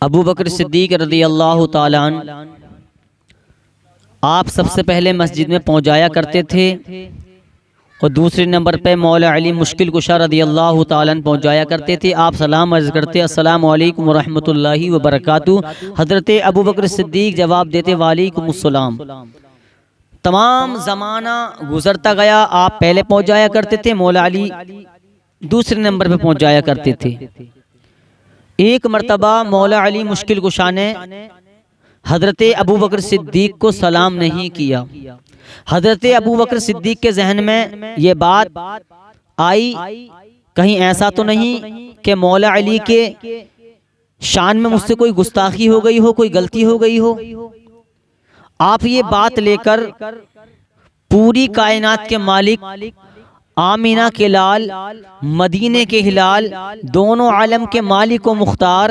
ابو بکر صدیق رضی اللہ تعالیٰ عنہ آپ سب سے پہلے مسجد میں پہنچایا کرتے تھے، اور دوسرے نمبر پہ مولا علی مشکل کشا رضی اللہ تعالیٰ عنہ پہنچایا کرتے تھے۔ آپ سلام عرض کرتے السلام علیکم ورحمۃ اللہ وبرکاتہ، حضرت ابو بکر صدیق جواب دیتے وعلیکم السلام۔ تمام زمانہ گزرتا گیا، آپ پہلے پہنچ جایا کرتے تھے، مولا علی دوسرے نمبر پہ پہنچ جایا کرتے تھے۔ ایک مرتبہ مولا علی مشکل کشا نے حضرت ابو بکر صدیق کو سلام نہیں کیا۔ حضرت ابو بکر صدیق کے ذہن میں یہ بات آئی، کہیں ایسا تو نہیں کہ مولا علی کے شان میں مجھ سے کوئی گستاخی ہو گئی ہو، کوئی غلطی ہو گئی ہو۔ آپ یہ بات لے کر پوری کائنات کے مالک، آمینہ کے لال، مدینے کے ہلال، دونوں عالم کے مالک و مختار،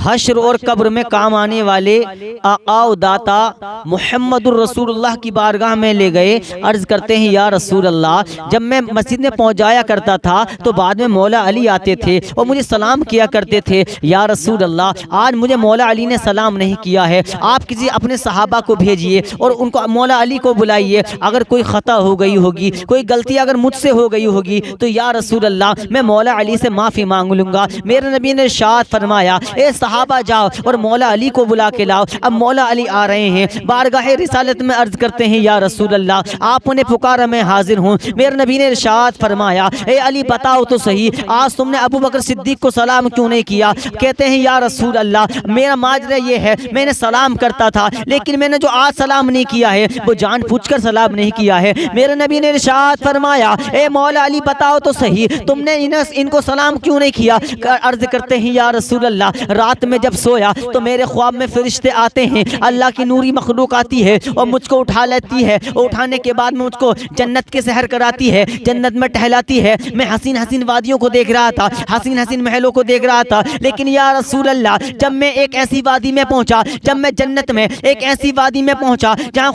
حشر اور قبر میں کام آنے والے آقا و داتا محمد الرسول اللہ کی بارگاہ میں لے گئے۔ عرض کرتے ہیں یا رسول اللہ، جب میں مسجد میں پہنچ جایا کرتا تھا تو بعد میں مولا علی آتے تھے اور مجھے سلام کیا کرتے تھے۔ یا رسول اللہ، آج مجھے مولا علی نے سلام نہیں کیا ہے، آپ کسی اپنے صحابہ کو بھیجئے اور ان کو مولا علی کو بلائیے، اگر کوئی خطا ہو گئی ہوگی، کوئی غلطی اگر مجھ سے ہو گئی ہوگی تو یا رسول اللہ میں مولا علی سے معافی مانگ لوں گا۔ میرے نبی نے ارشاد فرمایا، اے صحابہ جاؤ اور مولا علی کو بلا کے لاؤ، اب مولا علی آ رہے ہیں۔ بارگاہ رسالت میں عرض کرتے ہیں یا رسول اللہ، آپ نے پکارا میں حاضر ہوں۔ میرے نبی نے ارشاد فرمایا، اے علی بتاؤ تو صحیح، آج تم نے ابو بکر صدیق کو سلام کیوں نہیں کیا؟ کہتے ہیں یا رسول اللہ، میرا ماجرا یہ ہے، میں نے سلام کرتا تھا لیکن میں نے جو آج سلام نہیں کیا ہے وہ جان پوچھ کر سلام نہیں کیا ہے۔ میرے نبی نے ارشاد فرمایا، اے مولا علی بتاؤ تو صحیح، تم نے ان کو سلام کیوں نہیں کیا؟ عرض کرتے ہیں یا رسول اللہ، رات میں جب سویا تو میرے خواب میں فرشتے آتے ہیں، اللہ کی نوری مخلوق آتی ہے اور مجھ کو اٹھا لیتی ہے، اور اٹھانے کے بعد مجھ کو جنت کے سحر کراتی ہے، جنت میں ٹہلاتی ہے۔ میں حسین حسین وادیوں کو دیکھ رہا تھا، حسین حسین محلوں کو دیکھ رہا تھا، لیکن یا رسول اللہ جب میں ایک ایسی وادی میں پہنچا، جب میں جنت میں ایک ایسی وادی میں پہنچا جہاں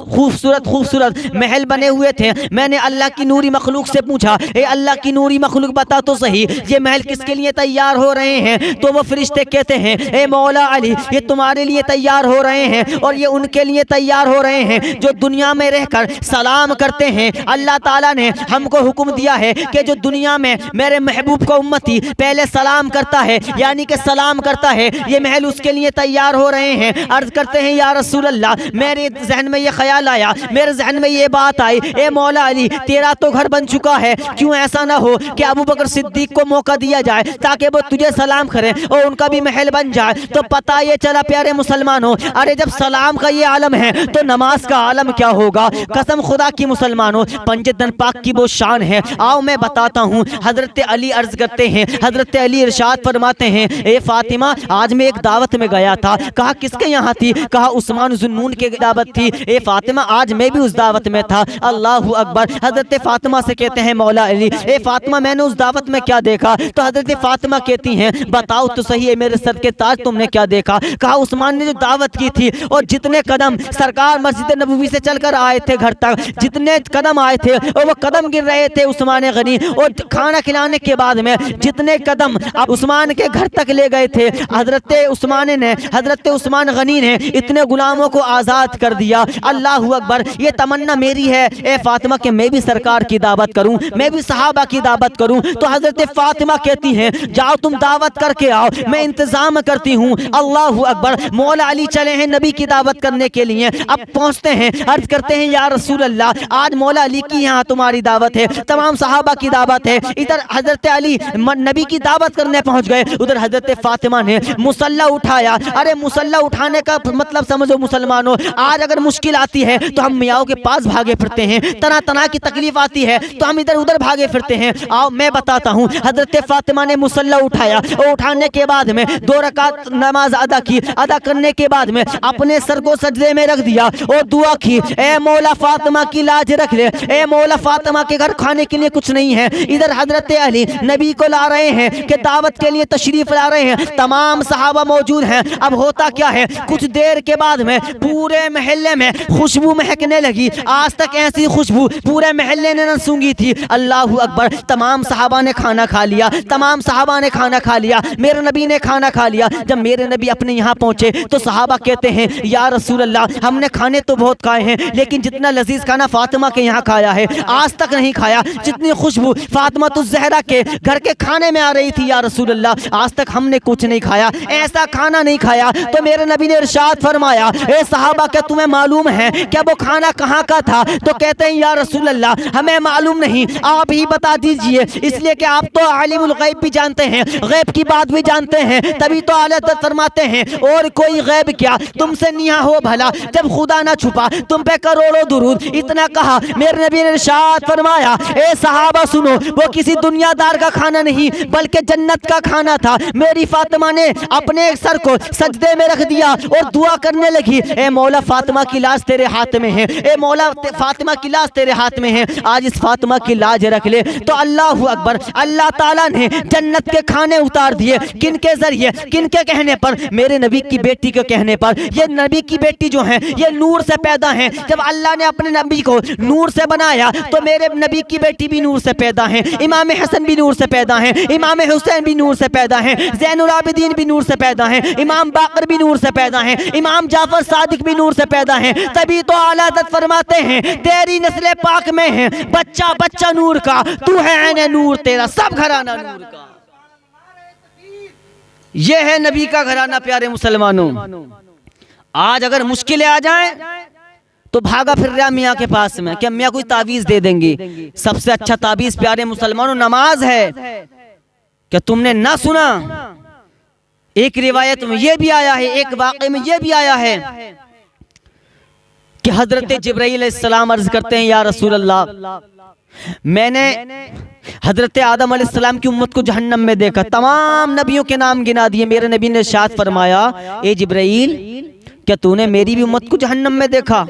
خوبصورت محل بنے ہوئے تھے، میں نے اللہ کی نوری مخلوق سے پوچھا، اے اللہ کی نوری مخلوق بتا تو صحیح یہ محل کس کے لیے تیار ہو رہے ہیں؟ تو وہ فرشتے کہتے ہیں، اے مولا علی یہ تمہارے لیے تیار ہو رہے ہیں اور یہ ان کے لیے تیار ہو رہے ہیں جو دنیا میں رہ کر سلام کرتے ہیں۔ اللہ تعالیٰ نے ہم کو حکم دیا ہے کہ جو دنیا میں میرے محبوب کو امتی پہلے سلام کرتا ہے، یعنی کہ سلام کرتا ہے، یہ محل اس کے لیے تیار ہو رہے ہیں۔ عرض کرتے ہیں یا رسول اللہ، میرے ذہن میں یہ خیال آیا، میرے ذہن میں یہ بات آئی، اے مولا علی تیرا تو گھر بن چکا ہے، کیوں ایسا نہ ہو کہ ابو بکر صدیق کو موقع دیا جائے تاکہ وہ تجھے سلام کریں اور ان کا بھی محل بن جائے۔ تو پتہ یہ چلا پیارے مسلمانوں، ارے جب سلام کا یہ عالم ہے تو نماز کا عالم کیا ہوگا؟ قسم خدا کی مسلمانوں، پنجتن پاک کی وہ شان ہے، آؤ میں بتاتا ہوں۔ حضرت علی عرض کرتے ہیں، حضرت علی ارشاد فرماتے ہیں، اے فاطمہ آج میں ایک دعوت میں گیا تھا۔ کہا کس کے یہاں تھی؟ کہا عثمان ذوالنون کے دعوت تھی۔ اے فاطمہ آج میں بھی اس دعوت میں تھا۔ اللہ اکبر۔ حضرت فاطمہ سے کہتے ہیں مولا علی، اے فاطمہ میں نے اس دعوت میں کیا دیکھا؟ تو حضرت فاطمہ کہتی ہیں بتاؤ تو صحیح ہے میرے سر کے تاج تم نے کیا دیکھا؟ کہا عثمان نے جو دعوت کی تھی اور جتنے قدم سرکار مسجد نبوی سے چل کر آئے تھے گھر تک، جتنے قدم آئے تھے اور وہ قدم گر رہے تھے عثمان غنی، اور کھانا کھلانے کے بعد میں جتنے قدم اب عثمان کے گھر تک لے گئے تھے، حضرت عثمان غنی نے اتنے غلاموں کو آزاد کر دیا۔ اللہ اکبر۔ یہ تمنا میری ہے اے فاطمہ کہ میں بھی سرکار کی دعوت کروں، میں بھی صحابہ کی دعوت کروں۔ تو حضرت فاطمہ کہتی ہیں جاؤ تم دعوت کر کے آؤ، میں انتظام کرتی ہوں۔ اللہ اکبر۔ مولا علی چلے ہیں نبی کی دعوت کرنے کے لیے، اب پہنچتے ہیں، عرض کرتے ہیں یا رسول اللہ آج مولا علی کی یہاں تمہاری دعوت ہے، تمام صحابہ کی دعوت ہے۔ ادھر حضرت علی نبی کی دعوت کرنے پہنچ گئے، ادھر حضرت فاطمہ نے مصلی اٹھایا۔ ارے مصلی اٹھانے کا مطلب سمجھو مسلمانوں، آج اگر مشکل آتی ہے تو ہم میاں کے پاس بھاگے پھرتے ہیں، طرح کی تکلیف آتی ہے تو ہم ادھر ادھر بھاگے پھرتے ہیں۔ آؤ میں بتاتا ہوں، حضرت فاطمہ نے مصلی اٹھایا اور اٹھانے کے بعد میں 2 رکعت نماز ادا کی، ادا کرنے کے بعد میں اپنے سر کو سجدے میں رکھ دیا اور دعا کی، اے مولا فاطمہ کی لاج رکھ لے، اے مولا فاطمہ کے گھر کھانے کے لیے کچھ نہیں ہے۔ ادھر حضرت علی نبی کو لا رہے ہیں کہ دعوت کے لیے تشریف لا رہے ہیں، تمام صحابہ موجود ہیں۔ اب ہوتا کیا ہے، کچھ دیر کے بعد میں پورے محلے میں خوشبو مہکنے لگی، آج تک ایسی خوشبو پورے محلے نے نہ سونگھی تھی۔ اللہ اکبر، تمام صحابہ نے کھانا کھا لیا، تمام صحابہ نے کھانا کھا لیا، میرے نبی نے کھانا کھا لیا۔ جب میرے نبی اپنے یہاں پہنچے تو صحابہ کہتے ہیں یا رسول اللہ ہم نے کھانے تو بہت کھائے ہیں لیکن جتنا لذیذ کھانا فاطمہ کے یہاں کھایا ہے آج تک نہیں کھایا، جتنی خوشبو فاطمہ الزہرا کے گھر کے کھانے میں آ رہی تھی یا رسول اللہ آج تک ہم نے کچھ نہیں کھایا، ایسا کھانا نہیں کھایا۔ تو میرے نبی نے ارشاد فرمایا اے صحابہ کیا تمہیں معلوم ہے کہ وہ کھانا کہاں کا تھا؟ تو کہتے ہیں یا رسول اللہ ہمیں معلوم نہیں، آپ ہی بتا دیجئے، اس لیے کہ آپ تو عالم الغیب بھی جانتے ہیں، غیب کی بات بھی جانتے ہیں، تبھی تو اعلیٰ حضرت فرماتے ہیں اور کوئی غیب کیا تم سے نیا ہو بھلا، جب خدا نہ چھپا تم پہ کروڑوں درود۔ اتنا کہا میرے نبی نے ارشاد فرمایا اے صحابہ سنو، وہ کسی دنیا دار کا کھانا نہیں بلکہ جنت کا کھانا تھا۔ میری فاطمہ نے اپنے سر کو سجدے میں رکھ دیا اور دعا کرنے لگی اے مولا فاطمہ کی لاش تیرے ہاتھ میں ہے، اے مولا فاطمہ کی لاش تیرے ہاتھ میں ہے، آج اس فاطمہ کی لاج رکھ لے۔ تو اللہ اکبر، اللہ تعالیٰ نے جنت کے کھانے اتار دیے، کن کے ذریعے، کن کے کہنے پر؟ میرے نبی کی بیٹی کے کہنے پر۔ یہ نبی کی بیٹی جو ہیں یہ نور سے پیدا ہیں، جب اللہ نے اپنے نبی کو نور سے بنایا تو میرے نبی کی بیٹی بھی نور سے پیدا ہیں، امام حسن بھی نور سے پیدا ہیں، امام حسین بھی نور سے پیدا ہیں، زین العابدین بھی نور سے پیدا ہیں، امام باقر بھی نور سے پیدا ہیں، امام جعفر صادق بھی نور سے پیدا ہیں۔ تبھی تو اعلیٰ حضرت فرماتے ہیں تیری نسل پاک میں ہے بچہ بچہ نور کا، تو ہے عین نور، تیرا سب گھرانہ نور کا۔ یہ ہے نبی کا گھرانہ پیارے مسلمانوں۔ آج اگر مشکلیں آ جائیں تو بھاگا پھر رہا میاں کے پاس میں کہ میاں کوئی تعویذ دے دیں گے۔ سب سے اچھا تعویذ پیارے مسلمانوں نماز ہے۔ کہ تم نے نہ سنا، ایک روایت میں یہ بھی آیا ہے، ایک واقعے میں یہ بھی آیا ہے کہ حضرت جبرائیل علیہ السلام عرض کرتے ہیں یا رسول اللہ میں نے حضرت آدم علیہ السلام کی امت کو جہنم میں دیکھا، تمام نبیوں کے نام گنا دیے۔ میرے نبی نے ارشاد فرمایا اے جبرائیل کیا تو نے میری بھی امت کو جہنم میں دیکھا؟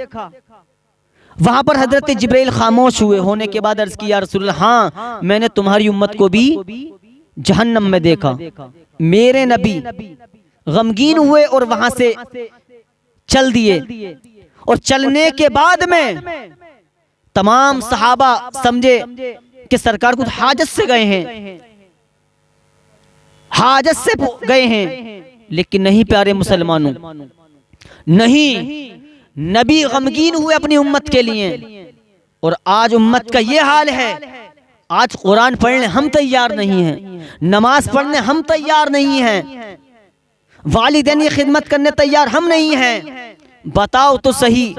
وہاں پر حضرت جبرائیل خاموش ہوئے، ہونے کے بعد عرض کیا رسول اللہ ہاں میں نے تمہاری امت کو بھی جہنم میں دیکھا۔ میرے نبی غمگین ہوئے اور وہاں سے چل دیے، اور چلنے کے بعد میں تمام صحابہ سمجھے کہ سرکار کچھ حاجت سے گئے ہیں، حاجت سے گئے ہیں، لیکن نہیں پیارے مسلمانوں، نہیں، نبی غمگین ہوئے اپنی امت کے لیے۔ اور آج امت کا یہ حال ہے، آج قرآن پڑھنے ہم تیار نہیں ہیں، نماز پڑھنے ہم تیار نہیں ہیں، والدین کی خدمت کرنے تیار ہم نہیں ہیں۔ بتاؤ تو صحیح،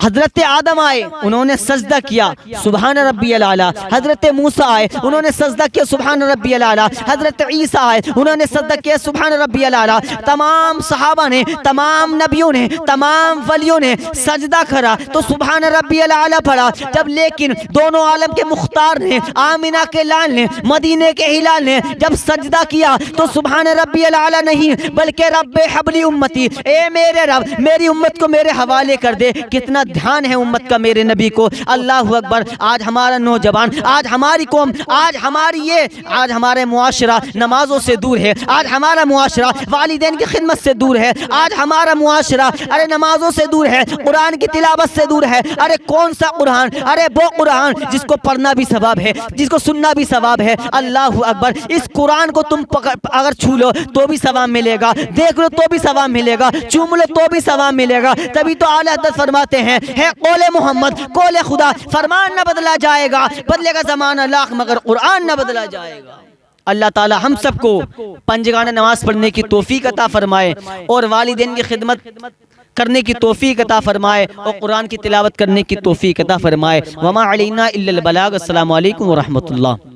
حضرت آدم آئے انہوں نے سجدہ کیا سبحان ربی الاعلیٰ، حضرت موسیٰ آئے انہوں نے سجدہ کیا سبحان ربی الاعلیٰ، حضرت عیسیٰ آئے انہوں نے سجدہ کیا سبحان ربی الاعلیٰ، تمام صحابہ نے، تمام نبیوں نے، تمام ولیوں نے سجدہ کرا تو سبحان ربی الاعلیٰ پڑھا۔ جب لیکن دونوں عالم کے مختار نے، آمینہ کے لال نے، مدینے کے ہلال نے جب سجدہ کیا تو سبحان ربی الاعلیٰ نہیں بلکہ رب حبلی امتی، اے میرے رب میری امت کو میرے حوالے کر دے۔ کتنا دھیان ہے امت کا میرے نبی کو۔ اللہ اکبر، آج ہمارا نوجوان، آج ہماری قوم، آج ہمارے معاشرہ نمازوں سے دور ہے، آج ہمارا معاشرہ والدین کی خدمت سے دور ہے، آج ہمارا معاشرہ نمازوں سے دور ہے، قرآن کی تلاوت سے دور ہے۔ کون سا قرآن؟ وہ قرآن جس کو پڑھنا بھی ثواب ہے، جس کو سننا بھی ثواب ہے۔ اللہ اکبر، اس قرآن کو تم اگر چھو لو تو بھی ثواب ملے گا، دیکھ لو تو بھی ثواب ملے گا، چوم لو تو بھی ثواب ملے گا۔ تبھی تو اعلیٰ حضرت فرماتے ہیں ہے قول محمد قول خدا، فرمان نہ بدلا جائے گا، بدلے گا زمانہ لاکھ مگر قرآن نہ بدلا جائے گا۔ اللہ تعالی ہم سب کو پنجگانہ نماز پڑھنے کی توفیق عطا فرمائے اور والدین کی خدمت کرنے کی توفیق عطا فرمائے اور قرآن کی تلاوت کرنے کی توفیق عطا فرمائے۔ وما علینا الا البلاغ۔ السلام علیکم ورحمۃ اللہ۔